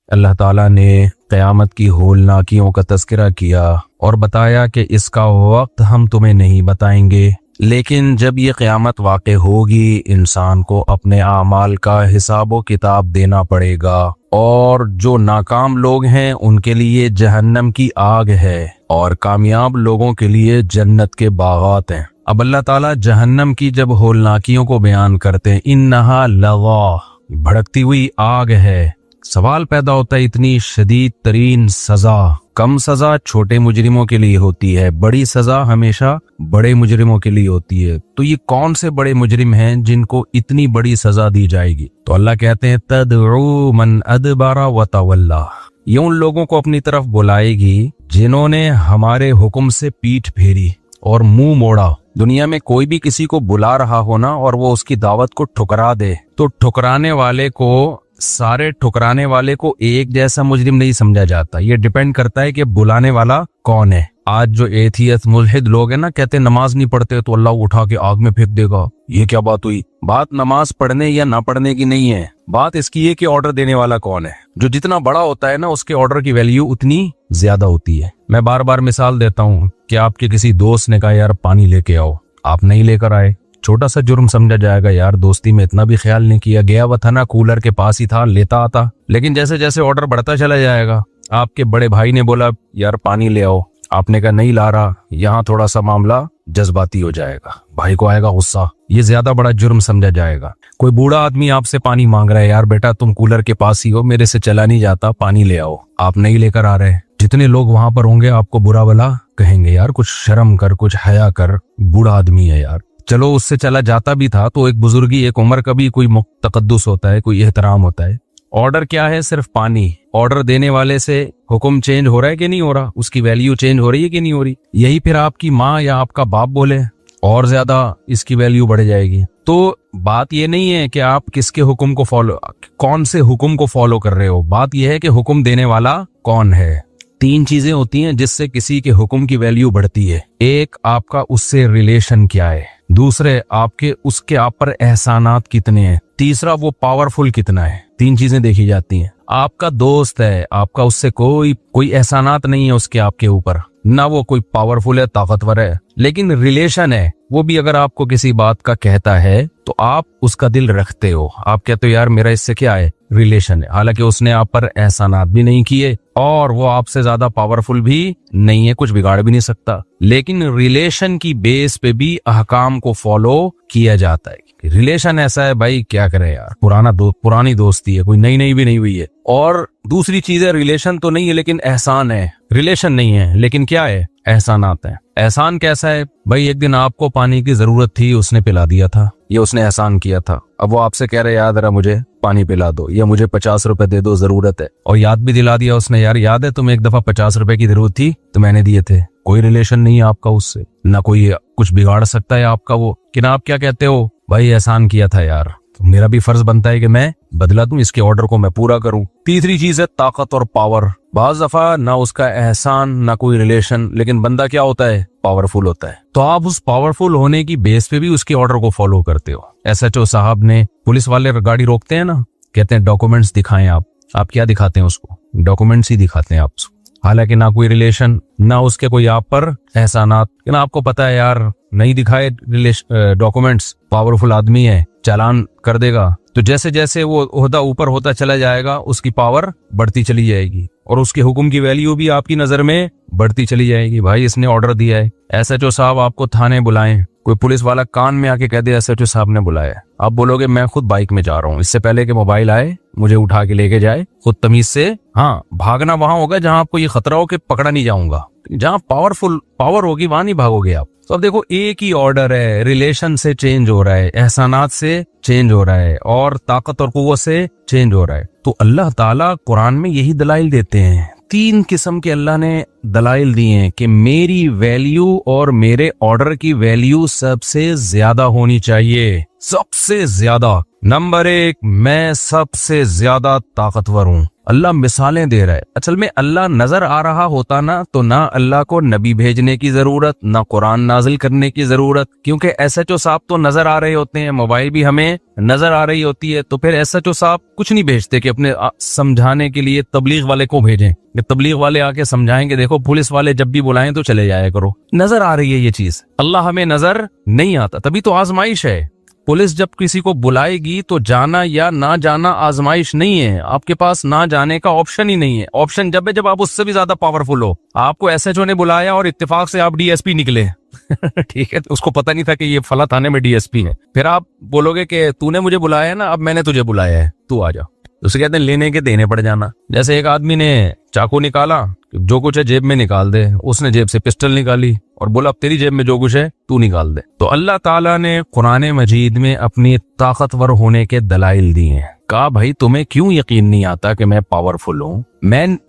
अल्लाह ताला ने क़यामत की होलनाकियों का तज़किरा किया और बताया कि इसका वक्त हम तुम्हें नहीं बताएंगे, लेकिन जब ये क़यामत वाक़े होगी इंसान को अपने आमाल का हिसाब किताब देना पड़ेगा। और जो नाकाम लोग हैं उनके लिए जहन्नम की आग है और कामयाब लोगों के लिए जन्नत के बागात हैं। अब अल्लाह ताला जहन्नम की जब होलनाकियों को बयान करते हैं, इन्नहा लज़ा, भड़कती हुई आग है। सवाल पैदा होता है, इतनी शदीद तरीन सजा, कम सजा छोटे मुजरिमों के लिए होती है, बड़ी सजा हमेशा बड़े मुजरिमों के लिए होती है। तो ये कौन से बड़े मुजरिम हैं जिनको इतनी बड़ी सजा दी जाएगी? तो अल्लाह कहते हैं, तदउ मन अदबरा व तवल्ला, ये उन लोगों को अपनी तरफ बुलाएगी जिन्होंने हमारे हुक्म से पीठ फेरी और मुंह मोड़ा। दुनिया में कोई भी किसी को बुला रहा हो ना और वो उसकी दावत को ठुकरा दे, तो सारे ठुकराने वाले को एक जैसा मुजरिम नहीं समझा जाता। ये डिपेंड करता है कि बुलाने वाला कौन है। आज जो एथियस्ट मुल्हिद लोग हैं ना, कहते नमाज नहीं पढ़ते तो अल्लाह उठा के आग में फेंक देगा। ये क्या बात हुई? बात नमाज पढ़ने या ना पढ़ने की नहीं है, बात इसकी है कि ऑर्डर देने वाला कौन है। जो जितना बड़ा होता है ना, उसके ऑर्डर की वैल्यू उतनी ज्यादा होती है। मैं बार बार मिसाल देता हूँ कि आपके किसी दोस्त ने कहा यार पानी लेके आओ, आप नहीं लेकर आए, छोटा सा जुर्म समझा जाएगा, यार दोस्ती में इतना भी ख्याल नहीं किया, गया हुआ था ना, कूलर के पास ही था, लेता आता। लेकिन जैसे जैसे ऑर्डर बढ़ता चला जाएगा, आपके बड़े भाई ने बोला यार पानी ले आओ, आपने कहा नहीं ला रहा, यहाँ थोड़ा सा मामला जज्बाती हो जाएगा, भाई को आएगा गुस्सा, ये ज्यादा बड़ा जुर्म समझा जाएगा। कोई बूढ़ा आदमी आपसे पानी मांग रहा है, यार बेटा तुम कूलर के पास ही हो, मेरे से चला नहीं जाता, पानी ले आओ, आप नहीं लेकर आ रहे। जितने लोग वहां पर होंगे आपको बुरा भला कहेंगे, यार कुछ शर्म कर, कुछ हया कर, बूढ़ा आदमी है यार। चलो उससे चला जाता भी था तो एक बुजुर्गी, एक उम्र का भी कोई तकद्दुस होता है, कोई एहतराम होता है। ऑर्डर क्या है? सिर्फ पानी। ऑर्डर देने वाले से हुक्म चेंज हो रहा है कि नहीं हो रहा, उसकी वैल्यू चेंज हो रही है कि नहीं हो रही। यही फिर आपकी माँ या आपका बाप बोले और ज्यादा इसकी वैल्यू बढ़ जाएगी। तो बात ये नहीं है कि आप किसके हुक्म को फॉलो, कौन से हुक्म को फॉलो कर रहे हो, बात यह है कि हुक्म देने वाला कौन है। तीन चीजें होती हैं जिससे किसी के हुक्म की वैल्यू बढ़ती है। एक, आपका उससे रिलेशन क्या है। दूसरे, आपके उसके आप पर एहसानात कितने हैं। तीसरा, वो पावरफुल कितना है। तीन चीजें देखी जाती हैं। आपका दोस्त है, आपका उससे कोई एहसानात नहीं है उसके आपके ऊपर, ना वो कोई पावरफुल है, ताकतवर है, लेकिन रिलेशन है। वो भी अगर आपको किसी बात का कहता है तो आप उसका दिल रखते हो, आप कहते हो यार मेरा इससे क्या है, रिलेशन है। हालांकि उसने आप पर एहसानात भी नहीं किए और वो आपसे ज्यादा पावरफुल भी नहीं है, कुछ बिगाड़ भी नहीं सकता, लेकिन रिलेशन की बेस पे भी अहकाम को फॉलो किया जाता है। रिलेशन ऐसा है भाई, क्या करे यार, पुरानी दोस्ती है, कोई नई भी नहीं हुई है। और दूसरी चीज है, रिलेशन तो नहीं है लेकिन एहसान है। रिलेशन नहीं है लेकिन क्या है, एहसानात है। एहसान कैसा है भाई? एक दिन आपको पानी की जरूरत थी, उसने पिला दिया था, ये उसने एहसान किया था। अब वो आपसे कह रहे यार जरा मुझे पानी पिला दो या मुझे 50 रुपए दे दो, जरूरत है, और याद भी दिला दिया उसने, यार याद है तुम्हें एक दफा 50 रुपए की जरूरत थी तो मैंने दिए थे। कोई रिलेशन नहीं है आपका उससे, ना कोई कुछ बिगाड़ सकता है आपका वो। कि ना आप क्या कहते हो, भाई एहसान किया था यार, तो मेरा भी फर्ज बनता है कि मैं बदला दूं, इसके ऑर्डर को मैं पूरा करूं। तीसरी चीज है ताकत और पावर। बाज दफा ना उसका एहसान ना कोई रिलेशन, लेकिन बंदा क्या होता है, पावरफुल होता है, तो आप उस पावरफुल होने की बेस पे भी उसके ऑर्डर को फॉलो करते हो। SHO साहब ने, पुलिस वाले गाड़ी रोकते हैं ना, कहते हैं डॉक्यूमेंट्स दिखाएं आप क्या दिखाते हैं उसको, डॉक्यूमेंट्स ही दिखाते हैं आप उसको। हालांकि ना कोई रिलेशन ना उसके कोई आप पर एहसानात, लेकिन आपको पता है यार नहीं दिखाए डॉक्यूमेंट्स, पावरफुल आदमी है, चालान कर देगा। तो जैसे जैसे वो ओहदा ऊपर होता चला जाएगा उसकी पावर बढ़ती चली जाएगी और उसके हुक्म की वैल्यू भी आपकी नजर में बढ़ती चली जाएगी। भाई इसने ऑर्डर दिया है, SHO साहब आपको थाने बुलाएं, कोई पुलिस वाला कान में आके कह दे SHO साहब ने बुलाया, आप बोलोगे मैं खुद बाइक में जा रहा हूँ, इससे पहले कि मोबाइल आए मुझे उठा के लेके जाए, खुद तमीज से। हाँ, भागना वहां होगा जहां आपको ये खतरा हो कि पकड़ा नहीं जाऊंगा, जहां पावर होगी वहां नहीं भागोगे आप। तो अब देखो, एक ही ऑर्डर है, रिलेशन से चेंज हो रहा है, एहसानात से चेंज हो रहा है और ताकत और कुव्वत से चेंज हो रहा है। तो अल्लाह ताला कुरान में यही दलाइल देते हैं। तीन किस्म के अल्लाह ने दलाइल दिए हैं कि मेरी वैल्यू और मेरे ऑर्डर की वैल्यू सबसे ज्यादा होनी चाहिए, सबसे ज्यादा। नंबर 1, मैं सबसे ज्यादा ताकतवर हूँ। अल्लाह मिसालें दे रहा है। असल में अल्लाह नजर आ रहा होता ना तो ना अल्लाह को नबी भेजने की जरूरत, ना कुरान नाजिल करने की जरूरत, क्योंकि एसएचओ साहब तो नजर आ रहे होते हैं, मोबाइल भी हमें नजर आ रही होती है। तो फिर एसएचओ साहब कुछ नहीं भेजते कि अपने समझाने के लिए तबलीग वाले को भेजें कि तबलीग वाले आके समझाएंगे। देखो पुलिस वाले जब भी बुलाएं तो चले जाया करो, नजर आ रही है ये चीज। अल्लाह हमें नजर नहीं आता, तभी तो आजमाइश है। पुलिस जब किसी को बुलाएगी तो जाना या ना जाना आजमाइश नहीं है, आपके पास ना जाने का ऑप्शन ही नहीं है। ऑप्शन जब है जब आप उससे भी ज्यादा पावरफुल हो। आपको एसएचओ ने बुलाया और इत्तेफाक से आप डीएसपी निकले ठीक है, तो उसको पता नहीं था कि ये फला थाने में डीएसपी है। फिर आप बोलोगे कि तूने मुझे बुलाया ना, अब मैंने तुझे बुलाया है, तू आ जा। उसे कहते हैं लेने के देने पड़ जाना। जैसे एक आदमी ने चाकू निकाला, जो कुछ है जेब में निकाल दे, उसने जेब से पिस्टल निकाली और बोला अब तेरी जेब में जो कुछ है तू निकाल दे। तो अल्लाह ताला ने कुरान मजीद में अपनी ताकतवर होने के दलाइल दिए हैं। कहा भाई तुम्हें क्यों यकीन नहीं आता कि मैं पावरफुल हूँ?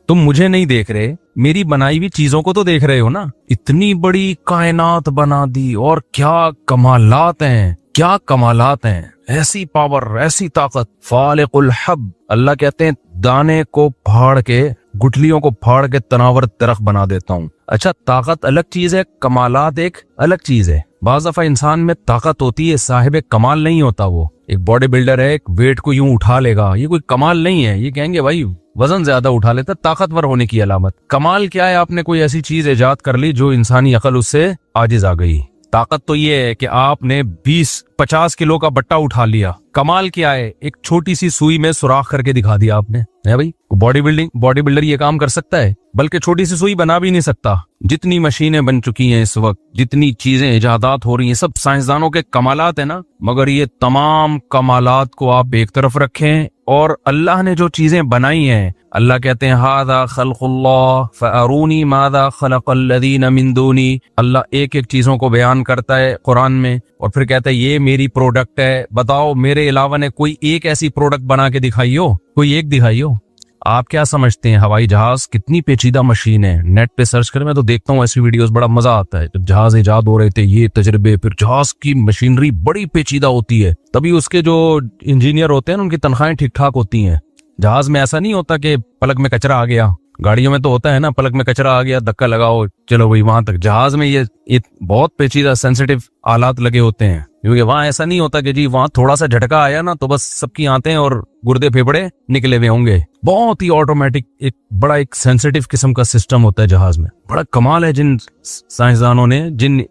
तुम मुझे नहीं देख रहे, मेरी बनाई हुई चीजों को तो देख रहे हो ना। इतनी बड़ी कायनात बना दी और क्या कमालात हैं, क्या कमालात हैं, ऐसी पावर, ऐसी ताकत। फालिकुल हब, अल्लाह कहते हैं दाने को फाड़ के, गुठलियों को फाड़ के तनावर दरख्त बना देता हूँ। अच्छा, ताकत अलग चीज है, कमालात एक अलग चीज है। बाज़ दफा इंसान में ताकत होती है, साहिब कमाल नहीं होता। वो एक बॉडी बिल्डर है, एक वेट को यूं उठा लेगा, ये कोई कमाल नहीं है। ये कहेंगे भाई वजन ज्यादा उठा लेता, ताकतवर होने की अलामत। कमाल क्या है? आपने कोई ऐसी चीज इजाद कर ली जो इंसानी अकल उससे आजिज आ गई। ताकत तो ये है कि आपने 20-50 किलो का बट्टा उठा लिया। कमाल क्या है? एक छोटी सी सुई में सुराख करके दिखा दिया आपने, है भाई। बॉडी बिल्डर ये काम कर सकता है, बल्कि छोटी सी सुई बना भी नहीं सकता। जितनी मशीनें बन चुकी हैं इस वक्त, जितनी चीजें इजादात हो रही हैं, सब साइंसदानों के कमालात है ना। मगर ये तमाम कमालात को आप एक तरफ रखें और अल्लाह ने जो चीजें बनाई हैं, अल्लाह कहते हैं हादा खल्कुल्लाह फअरूनी मादा खलक़ल्लज़ीना मिन दूनी। अल्लाह एक एक चीजों को बयान करता है कुरान में और फिर कहता है ये मेरी प्रोडक्ट है, बताओ मेरे अलावा ने कोई एक ऐसी प्रोडक्ट बना के दिखाइयो, कोई एक दिखाइयो। आप क्या समझते हैं हवाई जहाज कितनी पेचीदा मशीन है? नेट पे सर्च करें, मैं तो देखता हूँ ऐसी वीडियोस, बड़ा मजा आता है। जब जहाज इजाद हो रहे थे ये तजर्बे, फिर जहाज की मशीनरी बड़ी पेचीदा होती है, तभी उसके जो इंजीनियर होते हैं उनकी तनख्वाहें ठीक ठाक होती हैं। जहाज में ऐसा नहीं होता कि पलक में कचरा आ गया, गाड़ियों में तो होता है ना, पलक में कचरा आ गया, धक्का लगाओ चलो वही वहां तक। जहाज में ये बहुत पेचीदा सेंसिटिव आलात लगे होते हैं, क्योंकि वहां ऐसा नहीं होता कि जी वहां थोड़ा सा झटका आया ना तो बस सबकी आंतें और गुर्दे फेफड़े निकले हुए होंगे। बहुत ही ऑटोमेटिक एक सेंसिटिव किस्म का सिस्टम होता है जहाज में। बड़ा कमाल है जिन साइंसदानों ने, जिन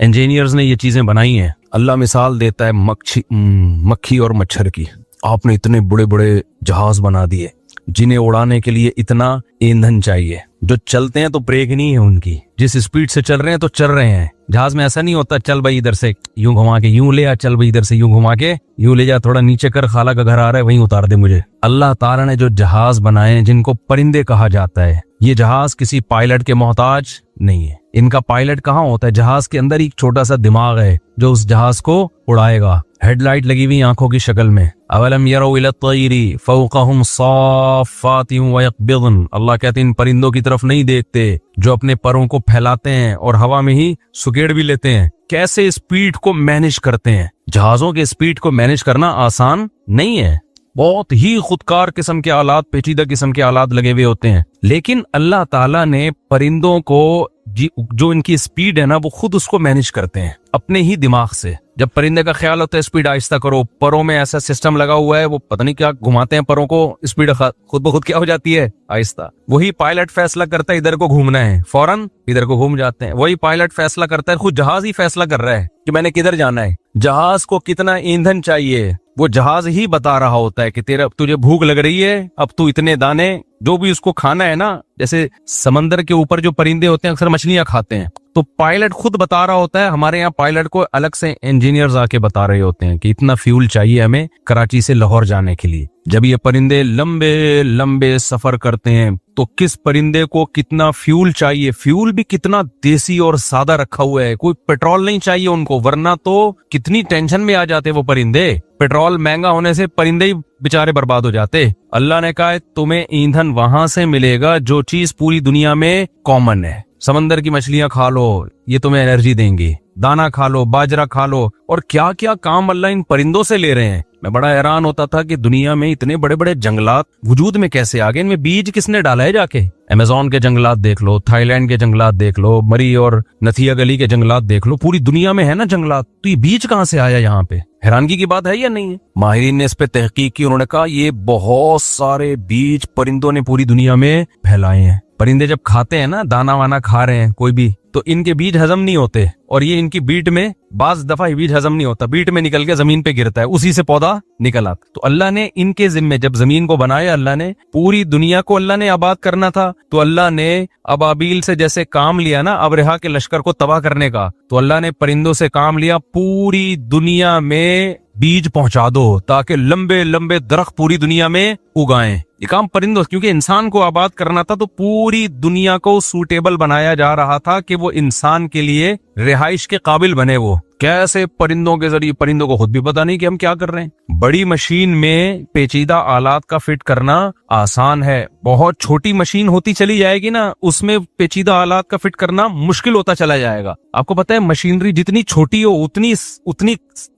इंजीनियर्स ने ये चीजें बनाई हैं। अल्लाह मिसाल देता है मक्खी और मच्छर की। आपने इतने बड़े बड़े जहाज बना दिए जिन्हें उड़ाने के लिए इतना ईंधन चाहिए, जो चलते हैं तो ब्रेक नहीं है उनकी, जिस स्पीड से चल रहे हैं तो चल रहे हैं। जहाज में ऐसा नहीं होता चल भाई इधर से यूं घुमा के यूं ले आ, चल भाई इधर से यूं घुमा के यूं ले जा, थोड़ा नीचे कर, खाला का घर आ रहा है वहीं उतार दे मुझे। अल्लाह ताला ने जो जहाज बनाए जिनको परिंदे कहा जाता है, ये जहाज किसी पायलट के मोहताज नहीं है। इनका पायलट कहाँ होता है? जहाज के अंदर एक छोटा सा दिमाग है जो उस जहाज को उड़ाएगा। हेडलाइट लगी हुई आंखों की शक्ल में। अवलम यरौ इला तयरी फौकहुम साफ़ातिन व यक़बिज़न। अल्लाह कहते हैं इन परिंदों की तरफ नहीं देखते जो अपने परों को फैलाते हैं और हवा में ही सुकेड़ भी लेते हैं। कैसे स्पीड को मैनेज करते हैं। जहाजों के स्पीड को मैनेज करना आसान नहीं है, बहुत ही खुदकार किस्म के आलात, पेचीदा किस्म के आलात लगे हुए होते हैं। लेकिन अल्लाह ताला ने परिंदों को जो इनकी स्पीड है ना, वो खुद उसको मैनेज करते हैं अपने ही दिमाग से। जब परिंदे का ख्याल होता है स्पीड आहिस्ता करो, परों में ऐसा सिस्टम लगा हुआ है, वो पता नहीं क्या घुमाते हैं परों को, स्पीड खुद ब खुद क्या हो जाती है, आहिस्ता। वही पायलट फैसला करता है इधर को घूमना है, फौरन इधर को घूम जाते हैं। वही पायलट फैसला करता है, खुद जहाज ही फैसला कर रहा है कि मैंने किधर जाना है। जहाज को कितना ईंधन चाहिए वो जहाज ही बता रहा होता है कि तुझे भूख लग रही है, अब तू इतने दाने, जो भी उसको खाना है ना, जैसे समंदर के ऊपर जो परिंदे होते हैं अक्सर मछलियां खाते हैं, तो पायलट खुद बता रहा होता है। हमारे यहाँ पायलट को अलग से इंजीनियर्स आके बता रहे होते हैं कि इतना फ्यूल चाहिए हमें कराची से लाहौर जाने के लिए। जब ये परिंदे लंबे लंबे सफर करते हैं तो किस परिंदे को कितना फ्यूल चाहिए, फ्यूल भी कितना देसी और सादा रखा हुआ है, कोई पेट्रोल नहीं चाहिए उनको, वरना तो कितनी टेंशन में आ जाते वो परिंदे। पेट्रोल महंगा होने से परिंदे ही बेचारे बर्बाद हो जाते। अल्लाह ने कहा तुम्हें ईंधन वहां से मिलेगा जो चीज पूरी दुनिया में कॉमन है। समंदर की मछलियां खा लो, ये तुम्हें एनर्जी देंगी। दाना खा लो, बाजरा खा लो, और क्या क्या काम अल्लाह इन परिंदों से ले रहे हैं। मैं बड़ा हैरान होता था कि दुनिया में इतने बड़े बड़े जंगलात वजूद में कैसे आ गए, इनमें बीज किसने डाला है जाके। अमेज़न के जंगलात देख लो, थाईलैंड के जंगलात देख लो, मरी और नथिया गली के जंगलात देख लो, पूरी दुनिया में है ना जंगलात, तो ये बीज कहाँ से आया यहाँ पे? हैरानगी की बात है या नहीं है? माहिरीन ने इस पे तहकीक की, उन्होंने कहा ये बहुत सारे बीज परिंदों ने पूरी दुनिया में फैलाए हैं। परिंदे जब खाते हैं ना, दाना वाना खा रहे हैं कोई भी, तो इनके बीज हजम नहीं होते और ये इनकी बीट में बाज दफा बीज हजम नहीं होता, बीट में निकल के जमीन पे गिरता है, उसी से पौधा निकल आता। तो अल्लाह ने इनके जिम्मे जब जमीन को बनाया, अल्लाह ने पूरी दुनिया को अल्लाह ने आबाद करना था, तो अल्लाह ने अबाबील से जैसे काम लिया ना अबरहा के लश्कर को तबाह करने का, तो अल्लाह ने परिंदों से काम लिया पूरी दुनिया में बीज पहुंचा दो ताकि लंबे लंबे दरख्त पूरी दुनिया में उगाएं। ये काम परिंदों, क्योंकि इंसान को आबाद करना था तो पूरी दुनिया को सूटेबल बनाया जा रहा था कि वो इंसान के लिए रिहाइश के काबिल बने। वो कैसे? परिंदों के जरिए। परिंदों को खुद भी पता नहीं कि हम क्या कर रहे हैं। बड़ी मशीन में पेचीदा आलात का फिट करना आसान है, बहुत छोटी मशीन होती चली जाएगी ना, उसमें पेचीदा आलात का फिट करना मुश्किल होता चला जाएगा। आपको पता है मशीनरी जितनी छोटी हो उतनी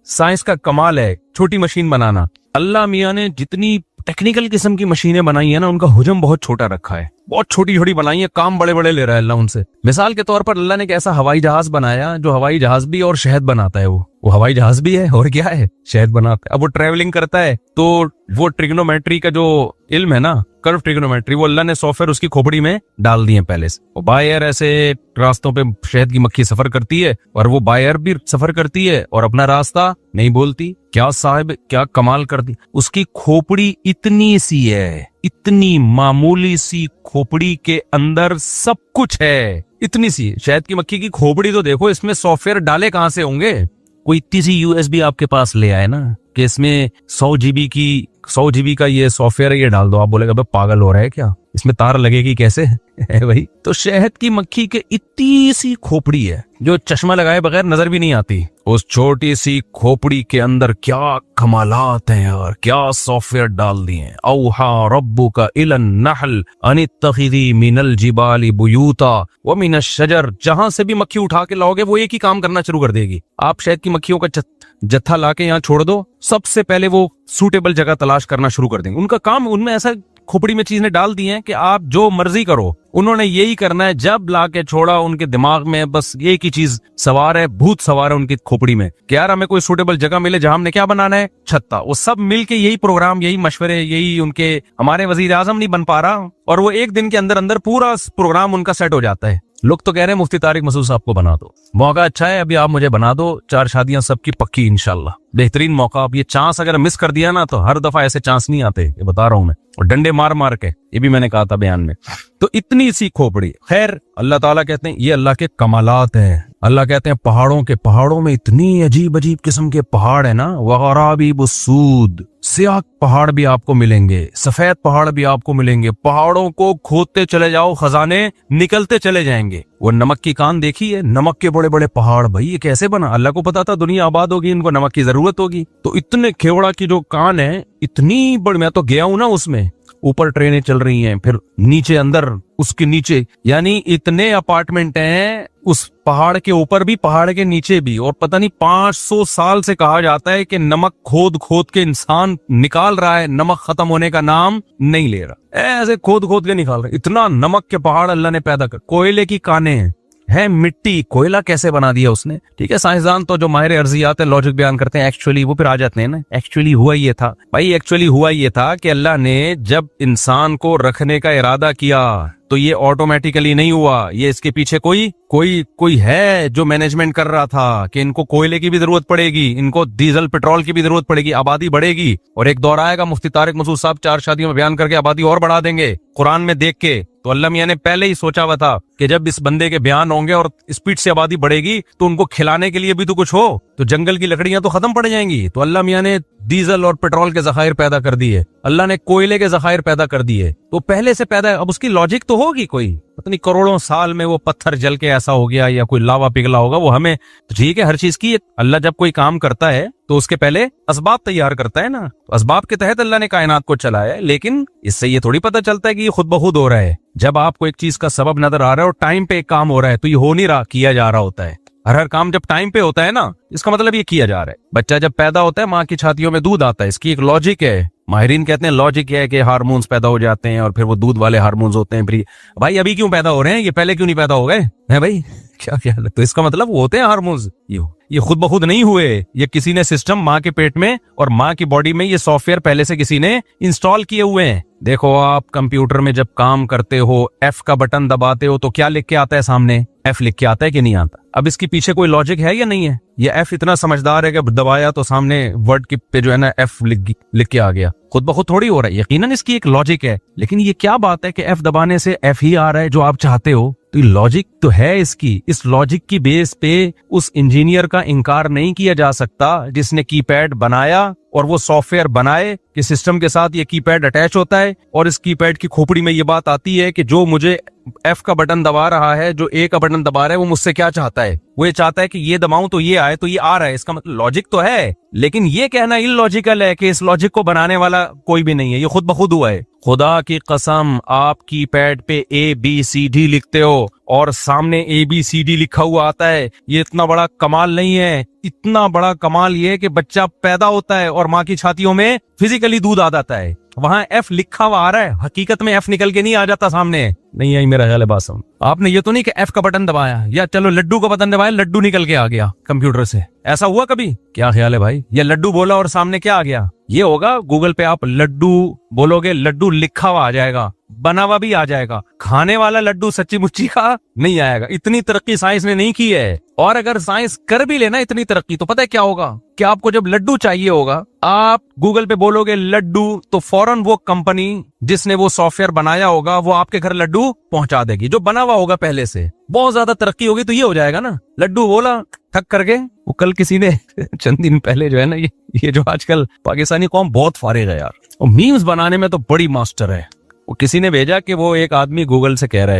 साइंस का कमाल है छोटी मशीन बनाना। अल्लाह मियां ने जितनी टेक्निकल किस्म की मशीनें बनाई है ना, उनका हुजम बहुत छोटा रखा है, बहुत छोटी छोटी बनाई है, काम बड़े बड़े ले रहा है अल्लाह उनसे। मिसाल के तौर पर अल्लाह ने एक ऐसा हवाई जहाज बनाया जो हवाई जहाज भी और शहद बनाता है। वो हवाई जहाज भी है और क्या है, शहद बनाता है। अब वो ट्रेवलिंग करता है तो वो ट्रिग्नोमेट्री का जो इल्म है ना, कर्व ट्रिग्नोमेट्री, वो अल्लाह ने सॉफ्टवेयर उसकी खोपड़ी में डाल दिए पहले से। वो बाय एयर ऐसे रास्तों पे शहद की मक्खी सफर करती है और वो बाय एयर भी सफर करती है और अपना रास्ता नहीं बोलती। क्या साहब, क्या कमाल कर दी। उसकी खोपड़ी इतनी सी है, इतनी मामूली सी खोपड़ी के अंदर सब कुछ है, इतनी सी। शहद की मक्खी की खोपड़ी तो देखो, इसमें सॉफ्टवेयर डाले कहां से होंगे? कोई इतनी सी यूएसबी आपके पास ले आए ना कि इसमें 100 जीबी का ये सॉफ्टवेयर है, ये डाल दो। आप बोलेगा भाई पागल हो रहा है क्या, इसमें तार लगेगी कैसे? है भाई। तो शहद की मक्खी के इतनी सी खोपड़ी है जो चश्मा लगाए बगैर नजर भी नहीं आती। उस छोटी सी खोपड़ी के अंदर क्या कमालात हैं यार, क्या सॉफ्टवेयर डाल दिए हैं। औहा रब्बुका इलन नहल अनित्तखिदी मिनल जिबाली बुयूता व मिनश शजर। जहां से भी मक्खी उठा के लाओगे वो एक ही काम करना शुरू कर देगी। आप शहद की मक्खियों का जत्था लाके यहाँ छोड़ दो, सबसे पहले वो सूटेबल जगह तलाश करना शुरू कर देंगे। उनका काम, उनमें ऐसा खोपड़ी में चीजें डाल दी हैं कि आप जो मर्जी करो, उन्होंने यही करना है। जब लाके छोड़ा उनके दिमाग में बस एक ही चीज सवार है, भूत सवार है उनकी खोपड़ी में कि यार हमें कोई सूटेबल जगह मिले जहां हमने क्या बनाना है, छत्ता। वो सब मिलके यही प्रोग्राम, यही मशवरे, यही उनके, हमारे वजीर आजम नहीं बन पा रहा और वो एक दिन के अंदर अंदर पूरा प्रोग्राम उनका सेट हो जाता है। लोग तो कह रहे हैं मुफ्ती तारिक मसूद साहब को बना दो, मौका अच्छा है, अभी आप मुझे बना दो, 4 शादियां सबकी पक्की इंशाल्लाह। बेहतरीन मौका। अब ये चांस अगर मिस कर दिया ना तो हर दफा ऐसे चांस नहीं आते, ये बता रहा हूं मैं, और डंडे मार मार के, ये भी मैंने कहा था बयान में। तो इतनी सी खोपड़ी। खैर, अल्लाह ताला कहते हैं ये अल्लाह के कमालात हैं। अल्लाह कहते हैं पहाड़ों में इतनी अजीब अजीब किस्म के पहाड़ है ना, वगराबी बुसूद, सियाह पहाड़ भी आपको मिलेंगे, सफेद पहाड़ भी आपको मिलेंगे। पहाड़ों को खोदते चले जाओ, खजाने निकलते चले जाएंगे। वो नमक की कान देखी है, नमक के बड़े बड़े पहाड़, भाई ये कैसे बना? अल्लाह को पता था दुनिया आबाद होगी, इनको नमक की जरूरत होगी, तो इतने खेवड़ा की जो कान है, इतनी बड़ी। मैं तो गया हूं ना उसमें, ऊपर ट्रेनें चल रही हैं, फिर नीचे अंदर उसके नीचे, यानी इतने अपार्टमेंट हैं उस पहाड़ के ऊपर भी, पहाड़ के नीचे भी। और पता नहीं 500 साल से कहा जाता है कि नमक खोद खोद के इंसान निकाल रहा है, नमक खत्म होने का नाम नहीं ले रहा, ऐसे खोद खोद के निकाल रहे। इतना नमक के पहाड़ अल्लाह ने पैदा कर। कोयले की कानें हैं, है मिट्टी, कोयला कैसे बना दिया उसने? ठीक है, साइंसदान तो जो माहिर अर्जियात है, लॉजिक बयान करते हैं, एक्चुअली वो फिर आ जाते हैं ना, एक्चुअली हुआ ये था भाई, एक्चुअली हुआ ये था कि अल्लाह ने जब इंसान को रखने का इरादा किया तो ये ऑटोमेटिकली नहीं हुआ, ये इसके पीछे कोई है जो मैनेजमेंट कर रहा था कि इनको कोयले की भी जरूरत पड़ेगी, इनको डीजल पेट्रोल की भी जरूरत पड़ेगी, आबादी बढ़ेगी और एक दौर आएगा, मुफ्ती तारिक मसूद साहब 4 शादियों में बयान करके आबादी और बढ़ा देंगे कुरान में देख के। तो अल्लाह मियां ने पहले ही सोचा हुआ था कि जब इस बंदे के बयान होंगे और स्पीड से आबादी बढ़ेगी तो उनको खिलाने के लिए भी तो कुछ हो, तो जंगल की लकड़ियां तो खत्म पड़ जाएंगी। तो अल्लाह मियां ने डीजल और पेट्रोल के जखायर पैदा कर दिए, अल्लाह ने कोयले के जखायर पैदा कर दिए, तो पहले से पैदा। अब उसकी लॉजिक तो होगी कोई, पता नहीं करोड़ों साल में वो पत्थर जल के ऐसा हो गया या कोई लावा पिघला होगा, वो हमें तो ठीक है। हर चीज की अल्लाह जब कोई काम करता है तो उसके पहले असबाब तैयार करता है ना, तो असबाब के तहत अल्लाह ने कायनात को चलाया है। लेकिन इससे ये थोड़ी पता चलता है कि ये खुद ब खुद हो रहा है। जब आपको एक चीज का सबब नजर आ रहा है और टाइम पे एक काम हो रहा है तो ये हो नहीं रहा, किया जा रहा होता है। हर काम जब टाइम पे होता है ना इसका मतलब ये किया जा रहा है। बच्चा जब पैदा होता है माँ की छातियों में दूध आता है, इसकी एक लॉजिक है। माहिरीन कहते हैं लॉजिक है कि हार्मोन्स पैदा हो जाते हैं और फिर वो दूध वाले हार्मोन्स होते हैं। फिर भाई अभी क्यों पैदा हो रहे हैं, ये पहले क्यों नहीं पैदा हो गए हैं भाई, क्या ख्याल है? तो इसका मतलब वो होते हैं हार्मोन्स, ये खुद ब खुद नहीं हुए, ये किसी ने सिस्टम माँ के पेट में और माँ की बॉडी में ये सॉफ्टवेयर पहले से किसी ने इंस्टॉल किए हुए हैं। देखो आप कंप्यूटर में जब काम करते हो, एफ का बटन दबाते हो तो क्या लिख के आता है सामने? एफ लिख के आता है कि नहीं आता? अब इसके पीछे कोई लॉजिक है या नहीं है? ये एफ इतना समझदार है कि दबाया तो सामने वर्ड की पे जो है ना एफ लिख के आ गया, खुद ब खुद थोड़ी हो रहा है। यकीनन इसकी एक लॉजिक है, लेकिन ये क्या बात है कि एफ दबाने से एफ ही आ रहा है जो आप चाहते हो? तो लॉजिक तो है इसकी। इस लॉजिक की बेस पे उस इंजीनियर का इनकार नहीं किया जा सकता जिसने कीपैड बनाया और वो सॉफ्टवेयर बनाए कि सिस्टम के साथ ये कीपैड अटैच होता है और इस कीपैड की खोपड़ी में ये बात आती है कि जो मुझे एफ का बटन दबा रहा है, जो ए का बटन दबा रहा है, वो मुझसे क्या चाहता है? वो ये चाहता है कि ये दबाऊं तो ये आए, तो ये आ रहा है। इसका मतलब लॉजिक तो है, लेकिन ये कहना इलॉजिकल है कि इस लॉजिक को बनाने वाला कोई भी नहीं है, ये खुद ब खुद हुआ है। खुदा की कसम, आप कीपैड पे ABCD लिखते हो और सामने ABCD लिखा हुआ आता है, ये इतना बड़ा कमाल नहीं है। इतना बड़ा कमाल ये है कि बच्चा पैदा होता है और माँ की छातियों में फिजिकली दूध आ जाता है, वहां एफ लिखा हुआ आ रहा है, हकीकत में एफ निकल के नहीं आ जाता सामने। नहीं आई मेरा ख्याल है बात समझ। आपने ये तो नहीं कि एफ का बटन दबाया या चलो लड्डू का बटन दबाया, लड्डू निकल के आ गया कंप्यूटर से, ऐसा हुआ कभी? क्या ख्याल है भाई? या लड्डू बोला और सामने क्या आ गया? ये होगा गूगल पे आप लड्डू बोलोगे, लड्डू लिखा हुआ आ जाएगा, बना हुआ भी आ जाएगा, खाने वाला लड्डू सच्ची मुच्ची का नहीं आएगा। इतनी तरक्की साइंस ने नहीं की है। और अगर साइंस कर भी लेना इतनी तरक्की, तो पता है क्या होगा? कि आपको जब लड्डू चाहिए होगा, आप गूगल पे बोलोगे लड्डू, तो फौरन वो कंपनी जिसने वो सॉफ्टवेयर बनाया होगा वो आपके घर लड्डू पहुंचा देगी, जो बना हुआ होगा पहले से। बहुत ज्यादा तरक्की होगी तो ये हो जाएगा ना, लड्डू बोला ठक करके। वो कल किसी ने चंद दिन पहले जो है ना, ये जो आजकल पाकिस्तानी कौम बहुत फारिग है यार, और मीम्स बनाने में तो बड़ी मास्टर है। वो किसी ने भेजा कि वो एक आदमी गूगल से कह रहा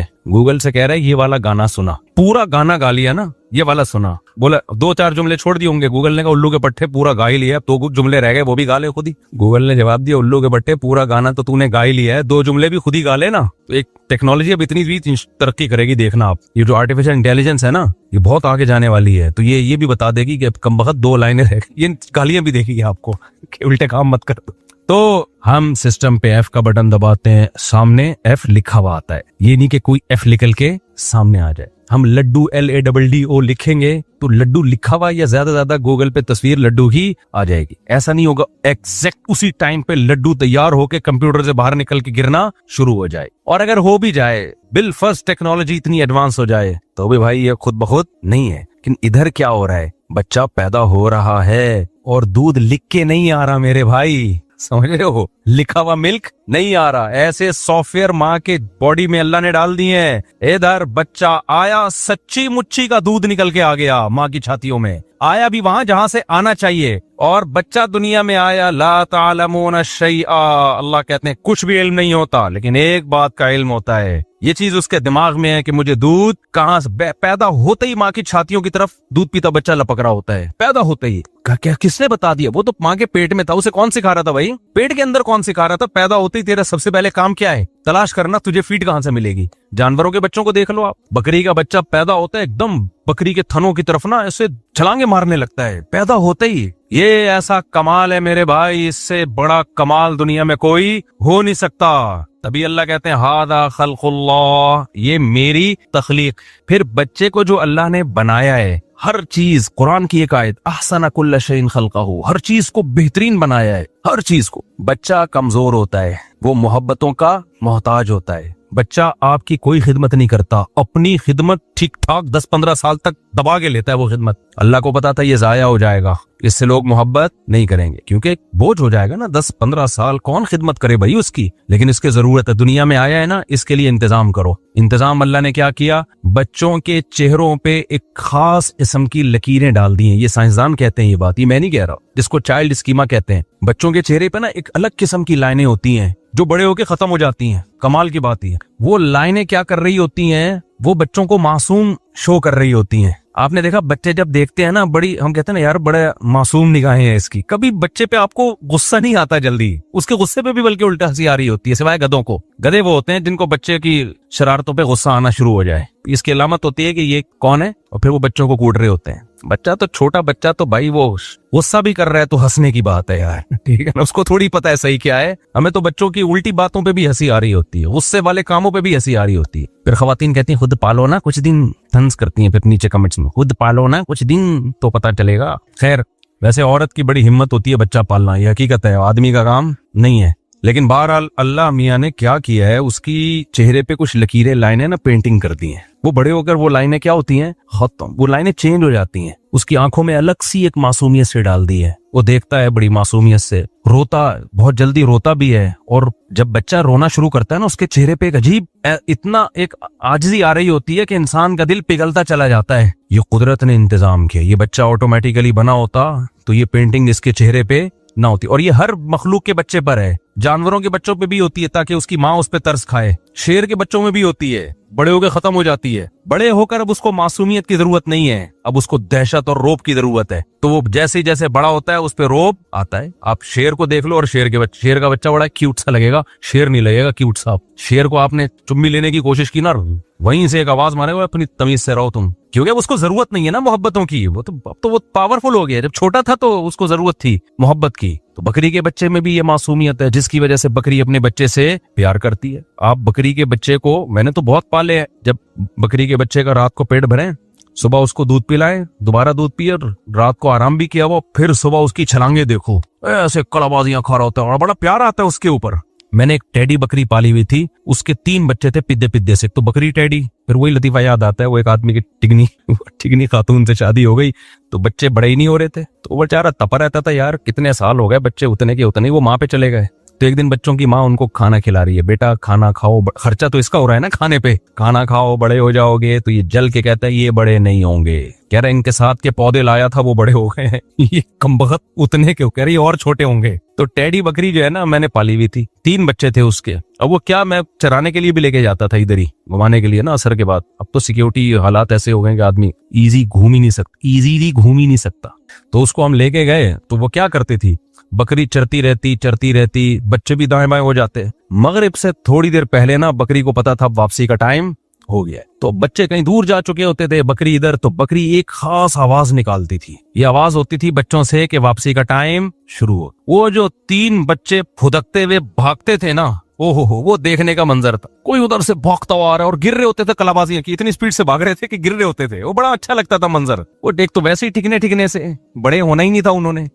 है ये वाला गाना सुना, पूरा गाना गा लिया ना, ये वाला सुना। बोला 2-4 जुमले छोड़ दिए होंगे, गूगल ने कहा उल्लू के पट्टे पूरा गा ही लिया, अब 2 जुमले रह गए वो भी गा ले खुद ही। गूगल ने जवाब दिया उल्लू के पट्टे पूरा गाना तो तूने गा ही लिया है, 2 जुमले भी खुद ही गा ले ना। तो एक टेक्नोलॉजी अब इतनी भी तरक्की करेगी, देखना आप। ये जो आर्टिफिशियल इंटेलिजेंस है ना, ये बहुत आगे जाने वाली है। तो ये भी बता देगी कि अब कम वक्त 2 लाइनें रह गई, ये गालियां भी देगी आपको कि उल्टे काम मत कर दो। तो हम सिस्टम पे एफ का बटन दबाते हैं, सामने एफ लिखा हुआ आता है, ये नहीं कि कोई एफ निकल के सामने आ जाए। हम लड्डू LADDO लिखेंगे तो लड्डू लिखा हुआ या ज्यादा गूगल पे तस्वीर लड्डू ही आ जाएगी। ऐसा नहीं होगा एग्जैक्ट उसी टाइम पे लड्डू तैयार होके कंप्यूटर से बाहर निकल के गिरना शुरू हो जाए। और अगर हो भी जाए, बिल फर्स्ट टेक्नोलॉजी इतनी एडवांस हो जाए, तो भी भाई ये खुद ब खुद नहीं है। लेकिन इधर क्या हो रहा है? बच्चा पैदा हो रहा है और दूध लिख के नहीं आ रहा मेरे भाई, समझ रहे हो? लिखा हुआ मिल्क नहीं आ रहा, ऐसे सॉफ्टवेयर माँ के बॉडी में अल्लाह ने डाल दिए हैं। इधर बच्चा आया, सच्ची मुच्ची का दूध निकल के आ गया माँ की छातियों में, आया भी वहां जहां से आना चाहिए। और बच्चा दुनिया में आया, ला तालमून शैआ, अल्लाह कहते हैं कुछ भी इल्म नहीं होता, लेकिन एक बात का इल्म होता है। ये चीज उसके दिमाग में है कि मुझे दूध कहां से, पैदा होते ही माँ की छातियों की तरफ दूध पीता बच्चा लपक रहा होता है, पैदा होते ही। क्या किसने बता दिया? वो तो माँ के पेट में था, उसे कौन सिखा रहा था भाई? पेट के अंदर कौन सिखा रहा था? पैदा होते ही तेरा सबसे पहले काम क्या है? तलाश करना तुझे फीड कहां से मिलेगी। जानवरों के बच्चों को देख लो आप, बकरी का बच्चा पैदा होता है एकदम बकरी के थनों की तरफ ना ऐसे छलांगे मारने लगता है पैदा होते ही। ये ऐसा कमाल है मेरे भाई, इससे बड़ा कमाल दुनिया में कोई हो नहीं सकता। तभी अल्लाह कहते हैं हादा खल्कुल्लाह, ये मेरी तख्लीक। फिर बच्चे को जो अल्लाह ने बनाया है, हर चीज, कुरान की एक आयत, अहसन कुल्ल शैइन खल्क़हू, हर चीज को बेहतरीन बनाया है, हर चीज को। बच्चा कमजोर होता है, वो मोहब्बतों का मोहताज होता है। बच्चा आपकी कोई खिदमत नहीं करता, अपनी खिदमत ठीक ठाक 10-15 साल तक दबा के लेता है वो खिदमत। अल्लाह को पता था ये जाया हो जाएगा, इससे लोग मोहब्बत नहीं करेंगे क्योंकि बोझ हो जाएगा ना, 10-15 साल कौन खिदमत करे भाई उसकी। लेकिन इसके जरूरत है, दुनिया में आया है ना, इसके लिए इंतजाम करो। इंतजाम अल्लाह ने क्या किया? बच्चों के चेहरों पे एक खास किस्म की लकीरें डाल दी हैं। ये साइंसदान कहते हैं ये बात, ये मैं नहीं कह रहा, जिसको चाइल्ड स्कीमा कहते हैं। बच्चों के चेहरे पे ना एक अलग किस्म की लाइनें होती हैं जो बड़े होके खत्म हो जाती हैं। कमाल की बात है, वो लाइनें क्या कर रही होती हैं? वो बच्चों को मासूम शो कर रही होती हैं। आपने देखा बच्चे जब देखते हैं ना, बड़ी, हम कहते हैं ना यार बड़े मासूम निगाहें हैं इसकी, कभी बच्चे पे आपको गुस्सा नहीं आता जल्दी, उसके गुस्से पे भी बल्कि उल्टा हंसी आ रही होती है, सिवाय गधों को। गधे वो होते हैं जिनको बच्चे की शरारतों पे गुस्सा आना शुरू हो जाए, इसकी अलामत होती है कि ये कौन है, और फिर वो बच्चों को कूट रहे होते हैं। बच्चा तो छोटा बच्चा तो भाई वो गुस्सा भी कर रहा है तो हंसने की बात है यार, ठीक है ना, उसको थोड़ी पता है सही क्या है। हमें तो बच्चों की उल्टी बातों पे भी हंसी आ रही होती है, गुस्से वाले कामों पे भी हंसी आ रही होती है। फिर खवातीन कहती हैं खुद पालो ना कुछ दिन, तंज करती हैं फिर नीचे कमेंट्स में, खुद पालो ना कुछ दिन तो पता चलेगा। खैर वैसे औरत की बड़ी हिम्मत होती है बच्चा पालना, ये हकीकत है, आदमी का काम नहीं है। लेकिन बहरहाल अल्लाह मियाँ ने क्या किया है, उसकी चेहरे पे कुछ लकीरें लाइनें ना पेंटिंग कर दी हैं। वो बड़े होकर वो लाइनें क्या होती हैं, खत्म, वो लाइनें चेंज हो जाती हैं। उसकी आंखों में अलग सी एक मासूमियत से डाल दी है, वो देखता है बड़ी मासूमियत से, रोता बहुत जल्दी रोता भी है। और जब बच्चा रोना शुरू करता है ना, उसके चेहरे पे एक अजीब इतना एक आजिज़ी आ रही होती है कि इंसान का दिल पिघलता चला जाता है। ये कुदरत ने इंतजाम किया, ये बच्चा ऑटोमेटिकली बना होता तो ये पेंटिंग इसके चेहरे पे ना होती। और ये हर मखलूक के बच्चे पर है, जानवरों के बच्चों पे भी होती है ताकि उसकी माँ उस पे तरस खाए, शेर के बच्चों में भी होती है, बड़े होकर खत्म हो जाती है। बड़े होकर अब उसको मासूमियत की जरूरत नहीं है, अब उसको दहशत और रौब की जरूरत है। तो वो जैसे जैसे बड़ा होता है उस पे रौब आता है। आप शेर को देख लो और शेर का बच्चा बड़ा क्यूट सा लगेगा, शेर नहीं लगेगा क्यूट सा। शेर को आपने चुम्मी लेने की कोशिश की ना, वहीं से एक आवाज मारेगा अपनी तमीज से रहो तुम, क्योंकि उसको जरूरत नहीं है ना मोहब्बतों की। वो तो अब तो वो पावरफुल हो गया, जब छोटा था तो उसको जरूरत थी मोहब्बत की। तो बकरी के बच्चे में भी ये मासूमियत है जिसकी वजह से बकरी अपने बच्चे से प्यार करती है। आप बकरी के बच्चे को, मैंने तो बहुत पाले हैं, जब बकरी के बच्चे का रात को पेट भरे, सुबह उसको दूध पिलाए, दोबारा दूध पिए, रात को आराम भी किया वो, फिर सुबह उसकी छलांगे देखो, ऐसे कलाबाजियां खा रहा होता है और बड़ा प्यार आता है उसके ऊपर। मैंने एक टेडी बकरी पाली हुई थी, उसके 3 बच्चे थे पिद्दे पिद्दे से, तो बकरी टेडी। फिर वही लतीफा याद आता है, वो एक आदमी की टिगनी खातून से शादी हो गई तो बच्चे बड़े ही नहीं हो रहे थे, तो वो बेचारा तपा रहता था यार, कितने साल हो गए बच्चे उतने के उतने, वो माँ पे चले गए। तो एक दिन बच्चों की माँ उनको खाना खिला रही है, बेटा खाना खाओ, खर्चा तो इसका हो रहा है ना खाने पे, खाना खाओ बड़े हो जाओगे। तो ये जल के कहता है ये बड़े नहीं होंगे, कह रहे इनके साथ के पौधे लाया था वो बड़े हो गए हैं, ये कमबख्त उतने क्यों, कह रही और छोटे होंगे। तो टेडी बकरी जो है ना मैंने पाली हुई थी, 3 बच्चे थे उसके। अब वो क्या, मैं चराने के लिए भी लेके जाता था इधर ही घुमाने के लिए ना असर के बाद। अब तो सिक्योरिटी हालात ऐसे हो गए कि आदमी इजीली घूम ही नहीं सकता। तो उसको हम लेके गए तो वो क्या करती थी, बकरी चरती रहती, बच्चे भी दाएं बाएं हो जाते। मगरिब से थोड़ी देर पहले ना बकरी को पता था वापसी का टाइम हो गया है, तो बच्चे कहीं दूर जा चुके होते थे, बकरी इधर, तो बकरी एक खास आवाज निकालती थी। ये आवाज होती थी बच्चों से कि वापसी का टाइम शुरू हो। वो जो 3 बच्चे फुदकते हुए भागते थे ना, ओहो हो, वो देखने का मंजर था। कोई उधर से भागता हुआ आ रहा है और गिर रहे होते थे, कलाबाजियां की इतनी स्पीड से भाग रहे थे कि गिर रहे होते थे। वो बड़ा अच्छा लगता था मंजर। वो देख तो वैसे ही ठिकने से बड़े होना ही नहीं था उन्होंने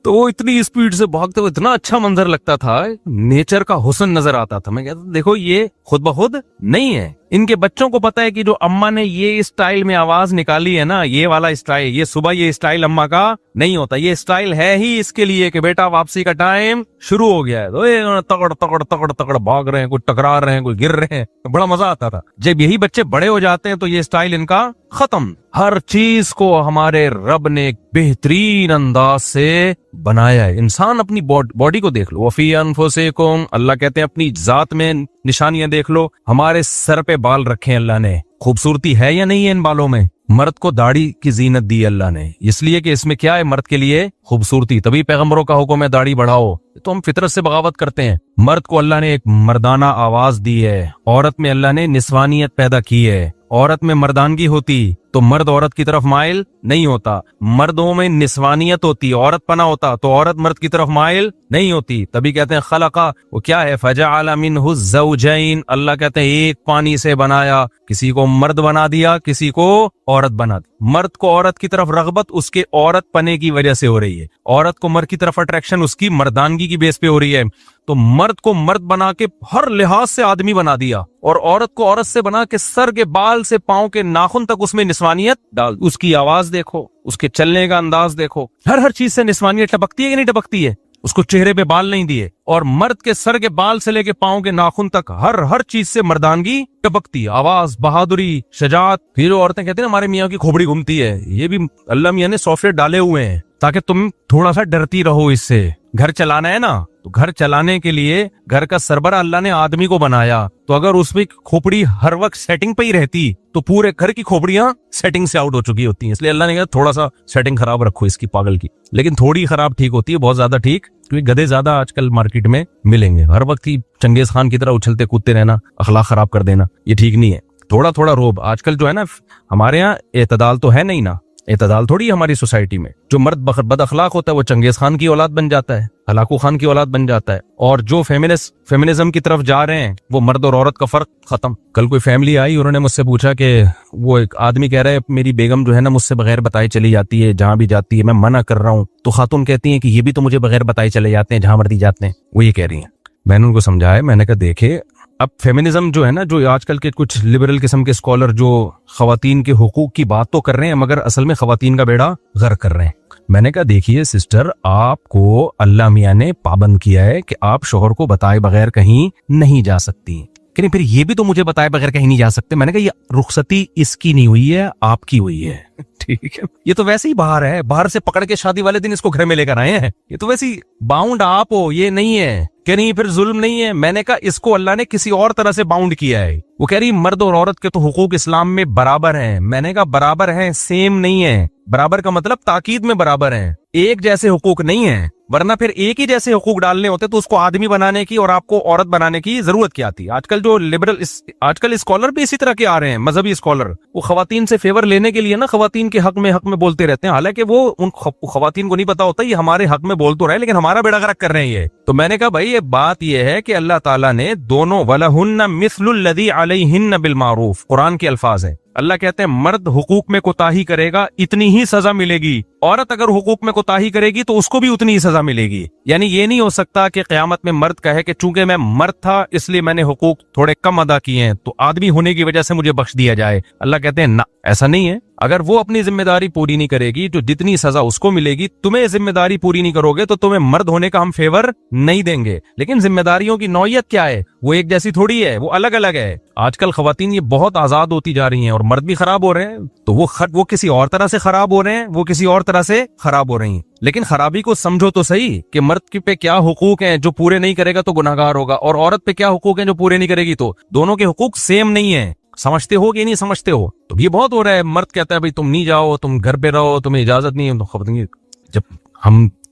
तो वो इतनी स्पीड से भागते हुए इतना अच्छा मंजर लगता था, नेचर का हुस्न नजर आता था। मैं कहता देखो ये खुद ब खुद नहीं है, इनके बच्चों को पता है कि जो अम्मा ने ये स्टाइल में आवाज निकाली है ना, ये वाला स्टाइल, ये सुबह ये स्टाइल अम्मा का नहीं होता, ये स्टाइल है ही इसके लिए कि बेटा वापसी का टाइम शुरू हो गया है। तो ये तगड़ भाग रहे हैं, कोई टकरा रहे हैं, कोई गिर रहे हैं, बड़ा मजा आता था। जब यही बच्चे बड़े हो जाते हैं तो ये स्टाइल इनका खत्म। हर चीज को हमारे रब ने बेहतरीन अंदाज से बनाया है। इंसान अपनी बॉडी को देख लो, वफी अनफुसिकुम, अल्लाह कहते हैं अपनी जात में निशानियां देख लो। हमारे सर पे बाल रखे हैं अल्लाह ने, खूबसूरती है या नहीं है इन बालों में। मर्द को दाढ़ी की जीनत दी अल्लाह ने, इसलिए कि इसमें क्या है, मर्द के लिए खूबसूरती। तभी पैगंबरों का हुक्म है दाढ़ी बढ़ाओ। तो हम फितरत से बगावत करते हैं। मर्द को अल्लाह ने एक मर्दाना आवाज दी है, औरत में अल्लाह ने निस्वानियत पैदा की है। औरत में मर्दानगी होती तो मर्द औरत की तरफ माइल नहीं होता, मर्दों में निस्वानियत होती, औरत पना होता तो औरत मर्द की तरफ माइल नहीं होती। तभी कहते हैं खलका, वो क्या है, फजअल मिनहु ज़ौजैन, अल्लाह कहते हैं एक पानी से बनाया, किसी को मर्द बना दिया, किसी को औरत बना दी। मर्द को औरत की तरफ रगबत उसके औरत पने की वजह से हो रही है, औरत को मर्द की तरफ अट्रैक्शन उसकी मर्दानगी की बेस पे हो रही है। तो मर्द को मर्द बना के हर लिहाज से आदमी बना दिया, और औरत को औरत से बना के सर के बाल से पांव के नाखून तक उसमें निस्वानियत डाल। उसकी आवाज देखो, उसके चलने का अंदाज देखो, हर चीज से निस्वानियत टपकती है कि नहीं टपकती है। उसको चेहरे पे बाल नहीं दिए, और मर्द के सर के बाल से लेके पांव के नाखून तक हर चीज से मर्दानगी टपकती है, आवाज, बहादुरी, शजात। फिर औरतें कहती है हमारे मियाँ की खोपड़ी घूमती है, ये भी अल्लाह मियाँ ने सॉफ्टवेयर डाले हुए हैं ताकि तुम थोड़ा सा डरती रहो इससे। घर चलाना है ना, तो घर चलाने के लिए घर का सरबरा अल्लाह ने आदमी को बनाया, तो अगर उसमें खोपड़ी हर वक्त सेटिंग पे ही रहती तो पूरे घर की खोपड़ियां सेटिंग से आउट हो चुकी होती हैं। इसलिए अल्लाह ने कहा थोड़ा सा सेटिंग खराब रखो इसकी पागल की, लेकिन थोड़ी खराब ठीक होती है, बहुत ज्यादा ठीक, क्योंकि गधे ज्यादा आजकल मार्केट में मिलेंगे। हर वक्त ही चंगेज खान की तरह उछलते कूदते रहना, अखलाक खराब कर देना, ये ठीक नहीं है। थोड़ा थोड़ा रोब, आजकल जो है ना, हमारे यहाँ एतदाल तो है नहीं ना, इतदाल थोड़ी है हमारी सोसाइटी में। जो मर्द बद अखलाक होता है वो चंगेज खान की औलाद बन जाता है, हलाकू खान की औलाद बन जाता है। और जो फेमिनिज्म की तरफ जा रहे हैं वो मर्द और औरत का फर्क खत्म। कल कोई फैमिली आई, उन्होंने मुझसे पूछा कि वो एक आदमी कह रहा है मेरी बेगम जो है ना मुझसे बगैर बताए चली जाती है, जहां भी जाती है मैं मना कर रहा हूँ। तो खातून कहती है कि ये भी तो मुझे बगैर बताए चले जाते हैं जहां मर्दी जाते हैं। वो ये कह रही है। मैंने उनको समझाया, मैंने कहा देखे अब फेमिनिज्म जो है ना, जो आजकल के कुछ लिबरल किस्म के स्कॉलर जो खवातीन के हुकूक की बात तो कर रहे हैं मगर असल में खवातीन का बेड़ा गर्क कर रहे हैं। मैंने कहा देखिए सिस्टर, आपको अल्लाह मियां ने पाबंद किया है कि आप शोहर को बताए बगैर कहीं नहीं जा सकती। लेकिन फिर ये भी तो मुझे बताए बगैर कहीं नहीं जा सकते। मैंने कहा ये रुखसती इसकी नहीं हुई है, आपकी हुई है। ठीक है, ये तो वैसे ही बाहर है, बाहर से पकड़ के शादी वाले दिन इसको घर में लेकर आए हैं। ये तो वैसे ही बाउंड आप हो, ये नहीं है कि नहीं फिर जुल्म नहीं है। मैंने कहा इसको अल्लाह ने किसी और तरह से बाउंड किया है। वो कह रही मर्द और औरत के तो हुकूक इस्लाम में बराबर हैं। मैंने कहा बराबर हैं, सेम नहीं है। बराबर का मतलब ताकीद में बराबर हैं, एक जैसे हुकूक नहीं है। वरना फिर एक ही जैसे हुकूक डालने होते तो उसको आदमी बनाने की और आपको औरत बनाने की जरूरत क्या थी। आजकल जो लिबरल आजकल स्कॉलर भी इसी तरह के आ रहे हैं, मजहबी स्कॉलर, वो खवातीन से फेवर लेने के लिए ना खवातीन के हक में बोलते रहते हैं। हालांकि वो उन खवातीन को नहीं पता होता ये हमारे हक में बोल तो रहे लेकिन हमारा बेड़ा गर्क कर रहे हैं ये। तो मैंने कहा भाई ये बात ये है कि अल्लाह ताला ने दोनों वलहुन्ना मिस्लुल लज़ी अलैहिन्ना बिल मारूफ, कुरान के अल्फाज है। अल्लाह कहते हैं मर्द हुकूक में कोताही करेगा इतनी ही सजा मिलेगी, औरत अगर हुकूक में कोताही करेगी तो उसको भी उतनी ही सजा मिलेगी। यानी ये नहीं हो सकता कि क़यामत में मर्द कहे कि चूंकि मैं मर्द था इसलिए मैंने हुकूक थोड़े कम अदा किए हैं तो आदमी होने की वजह से मुझे बख्श दिया जाए। अल्लाह कहते हैं ना, ऐसा नहीं है। अगर वो अपनी जिम्मेदारी पूरी नहीं करेगी तो जितनी सजा उसको मिलेगी, तुम्हें जिम्मेदारी पूरी नहीं करोगे तो तुम्हें मर्द होने का हम फेवर नहीं देंगे। लेकिन जिम्मेदारियों की नौयत क्या है, वो एक जैसी थोड़ी है, वो अलग अलग है। आजकल खवातीन ये बहुत आजाद होती जा रही हैं और मर्द भी खराब हो रहे हैं। तो वो किसी और तरह से खराब हो रहे हैं, वो किसी और तरह से खराब हो रही हैं। लेकिन खराबी को समझो तो सही कि मर्द पे क्या हुकूक हैं, जो पूरे नहीं करेगा तो गुनाहगार होगा, और औरत पे क्या हुकूक हैं जो पूरे नहीं करेगी तो दोनों के हुकूक सेम नहीं है। समझते हो कि नहीं समझते हो? तो ये बहुत हो रहा है। मर्द कहता है भाई तुम नहीं जाओ, तुम घर पे रहो, तुम्हें इजाजत नहीं है। तो जब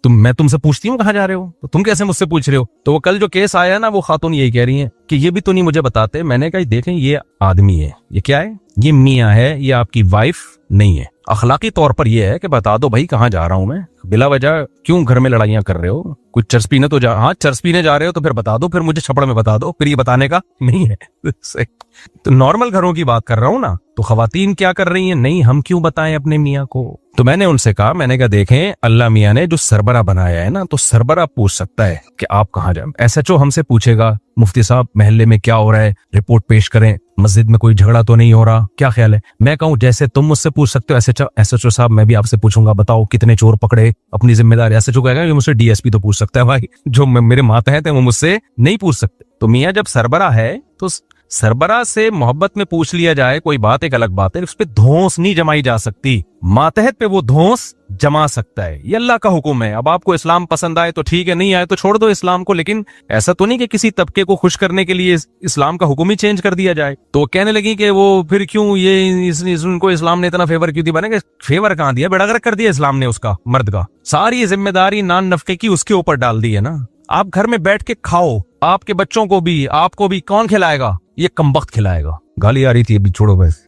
मैं तुमसे पूछती हूँ कहाँ जा रहे हो तो तुम कैसे मुझसे पूछ रहे हो? तो वो कल जो केस आया ना, वो खातून यही कह रही हैं कि ये भी तो नहीं मुझे बताते। मैंने कहा देखें ये आदमी है, ये क्या है, ये मियाँ है, ये आपकी वाइफ नहीं है। अखलाकी तौर पर ये है कि बता दो भाई कहाँ जा रहा हूं मैं, बिला वजह क्यों घर में लड़ाइयां कर रहे हो? कुछ चर्च पीने तो हाँ चर्च पीने जा रहे हो तो फिर बता दो, फिर मुझे छपड़ में बता दो, फिर ये बताने का नहीं है। तो नॉर्मल घरों की बात कर रहा हूं ना। तो खवातीन क्या कर रही हैं, नहीं हम क्यों बताएं अपने मियाँ को? तो मैंने उनसे कहा, मैंने कहा देखें अल्लाह मियाँ ने जो सरबरा बनाया है ना, तो सरबरा पूछ सकता है कि आप कहाँ जाए। SHO हमसे पूछेगा मुफ्ती साहब महल्ले में क्या हो रहा है, रिपोर्ट पेश करें, मस्जिद में कोई झगड़ा तो नहीं हो रहा, क्या ख्याल है? मैं कहूँ जैसे तुम मुझसे पूछ सकते हो SHO साहब मैं भी आपसे पूछूंगा, बताओ कितने चोर पकड़े, अपनी जिम्मेदारी। SHO कहेगा ये मुझसे DSP तो पूछ सकता है भाई, जो मेरे मातहत है वो मुझसे नहीं पूछ सकते। तो मियाँ जब सरबरा है तो सरबरा से मोहब्बत में पूछ लिया जाए कोई बात, एक अलग बात है, उस पर धौंस नहीं जमाई जा सकती। मातहत पे वो धौंस जमा सकता है, ये अल्लाह का हुक्म है। अब आपको इस्लाम पसंद आए तो ठीक है, नहीं आए तो छोड़ दो इस्लाम को। लेकिन ऐसा तो नहीं कि किसी तबके को खुश करने के लिए इस्लाम का हुक्म ही चेंज कर दिया जाए। तो वो कहने लगी कि वो फिर क्यों ये उनको इस्लाम ने इतना फेवर क्यों दिया? मैंने कहा फेवर कहाँ दिया, बेड़ा गर्क कर दिया इस्लाम ने उसका, मर्द का। सारी जिम्मेदारी नान नफके की उसके ऊपर डाल दी है ना। आप घर में बैठ के खाओ, आपके बच्चों को भी आपको भी कौन खिलाएगा? ये कमबख्त खिलाएगा। गाली आ रही थी अभी, छोड़ो बस।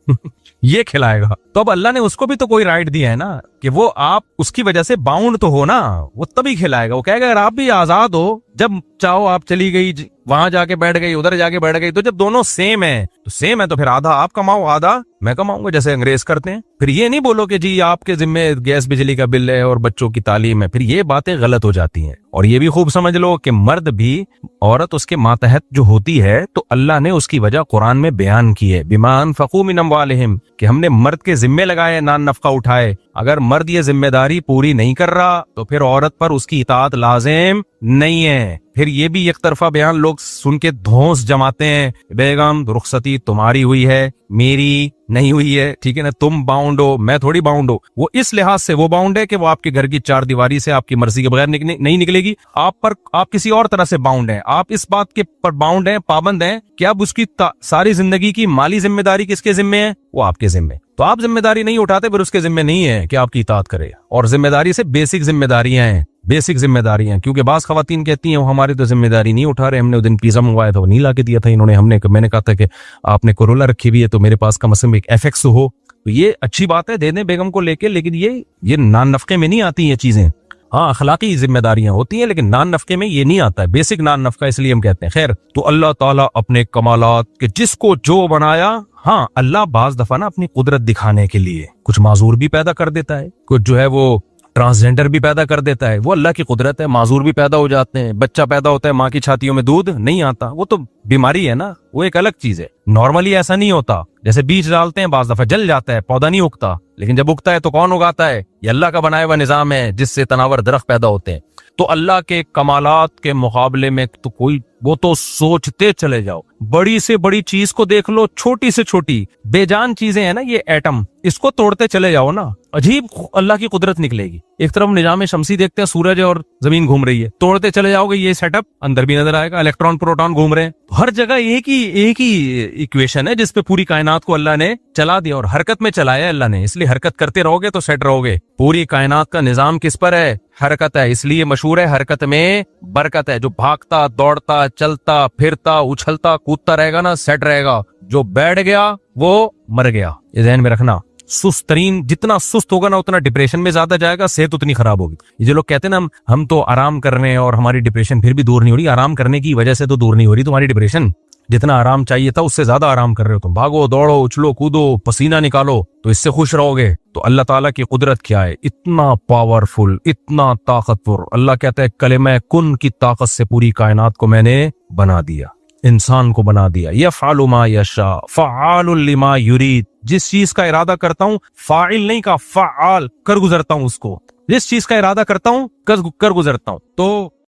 ये खिलाएगा। तो अब अल्लाह ने उसको भी तो कोई राइट दिया है ना कि वो आप उसकी वजह से बाउंड तो हो ना, वो तभी खिलाएगा। वो कहेगा अगर आप भी आजाद हो, जब चाहो आप चली गई, वहां जाके बैठ गई, उधर जाके बैठ गई, तो जब दोनों सेम है तो फिर आधा आप कमाओ आधा मैं कमाऊंगा, जैसे अंग्रेज करते हैं। फिर ये नहीं बोलो कि जी आपके जिम्मे गैस बिजली का बिल है और बच्चों की तालीम है, फिर ये बातें गलत हो जाती हैं। और ये भी खूब समझ लो कि मर्द भी, औरत उसके मातहत जो होती है तो अल्लाह ने उसकी वजह कुरान में बयान की है, बिमा अनफक़ू मिन अम्वालिहिम, कि हमने मर्द के जिम्मे लगाए नान नफका उठाए। अगर मर्द ये जिम्मेदारी पूरी नहीं कर रहा तो फिर औरत पर उसकी इताअत लाजिम नहीं है। फिर ये भी एक तरफा बयान लोग सुन के धौंस जमाते हैं, बेगम रुखसती तुम्हारी हुई है, मेरी नहीं हुई है, ठीक है ना, तुम बाउंड हो, मैं थोड़ी बाउंड हो। वो इस लिहाज से वो बाउंड है कि वो आपके घर की चार दीवारी से आपकी मर्जी के बगैर नहीं निकलेगी। आप किसी और तरह से बाउंड हैं, आप इस बात के पर बाउंड हैं, पाबंद हैं कि अब उसकी सारी जिंदगी की माली जिम्मेदारी किसके जिम्मे है? वो आपके जिम्मे। तो आप जिम्मेदारी नहीं उठाते, फिर उसके जिम्मे नहीं है कि आपकी इताअत करे। और जिम्मेदारी से बेसिक जिम्मेदारियां हैं, बेसिक जिम्मेदारियां, क्योंकि बास खवातीन कहती हैं वो हमारी तो जिम्मेदारी नहीं उठा रहे, हमने उस दिन पिज्जा मंगवाया था वो नहीं ला के दिया था इन्होंने, मैंने कहा था कि आपने कोरोला रखी हुई है तो मेरे पास कम से कम एक FX हो, तो ये अच्छी बात है, दे दें बेगम को लेके, लेकिन ये नान नफके में नहीं आती ये चीजें। हाँ, अखलाकी जिम्मेदारियां होती हैं, लेकिन नान नफके में ये नहीं आता है, बेसिक नान नफका इसलिए हम कहते हैं। खैर, तो अल्लाह ताला अपने कमालात के जिसको जो बनाया, हाँ अल्लाह बाज दफा ना अपनी कुदरत दिखाने के लिए कुछ माजूर भी पैदा कर देता है, कुछ जो है वो ट्रांसजेंडर भी पैदा कर देता है। वो अल्लाह की कुदरत है, माजूर भी पैदा हो जाते हैं, बच्चा पैदा होता है, माँ की छातियों में दूध नहीं आता, वो तो बीमारी है ना, वो एक अलग चीज है। नॉर्मली ऐसा नहीं होता, जैसे बीज डालते हैं बाज दफा जल जाता है, पौधा नहीं उगता, लेकिन जब उगता है तो कौन उगाता है? ये अल्लाह का बनाया हुआ निजाम है जिससे तनावर दरख्त पैदा होते हैं। तो अल्लाह के कमालात के मुकाबले में तो कोई, वो तो सोचते चले जाओ, बड़ी से बड़ी चीज को देख लो, छोटी से छोटी बेजान चीजें हैं ना, ये एटम, इसको तोड़ते चले जाओ ना, अजीब अल्लाह की कुदरत निकलेगी। एक तरफ निजाम शमसी देखते हैं, सूरज और जमीन घूम रही है, तोड़ते चले जाओगे ये सेटअप, अंदर भी नजर आएगा, इलेक्ट्रॉन प्रोटॉन घूम रहे हैं, हर जगह एक ही इक्वेशन है जिसपे पूरी कायनात को अल्लाह ने चला दिया और हरकत में चलाया अल्लाह ने, इसलिए हरकत करते रहोगे तो सेट रहोगे। पूरी कायनात का निजाम किस पर है? हरकत है, इसलिए मशहूर है हरकत में बरकत है। जो भागता दौड़ता चलता फिरता उछलता कूदता रहेगा ना, सेट रहेगा। जो बैठ गया वो मर गया, ये ध्यान में रखना। सुस्त तरीन, जितना सुस्त होगा ना उतना डिप्रेशन में ज्यादा जाएगा, सेहत उतनी खराब होगी। ये जो लोग कहते हैं ना हम तो आराम कर रहे हैं और हमारी डिप्रेशन फिर भी दूर नहीं हो रही, आराम करने की वजह से तो दूर नहीं हो रही तुम्हारी डिप्रेशन। जितना आराम चाहिए था उससे ज्यादा आराम कर रहे हो तुम, भागो दौड़ो उछलो कूदो पसीना निकालो, तो इससे खुश रहोगे। तो अल्लाह ताला की कुदरत क्या है, इतना पावरफुल, इतना ताकतवर। अल्लाह कहता है कलिमा कुन की ताकत से पूरी कायनात को मैंने बना दिया, इंसान को बना दिया। यफ़अलु मा यशा फ़अालुल लिमा युरीद, जिस चीज का इरादा करता हूं, फाइल नहीं का फ़अाल, कर गुजरता हूं उसको, जिस चीज का इरादा करता हूं कर गुजरता हूं। तो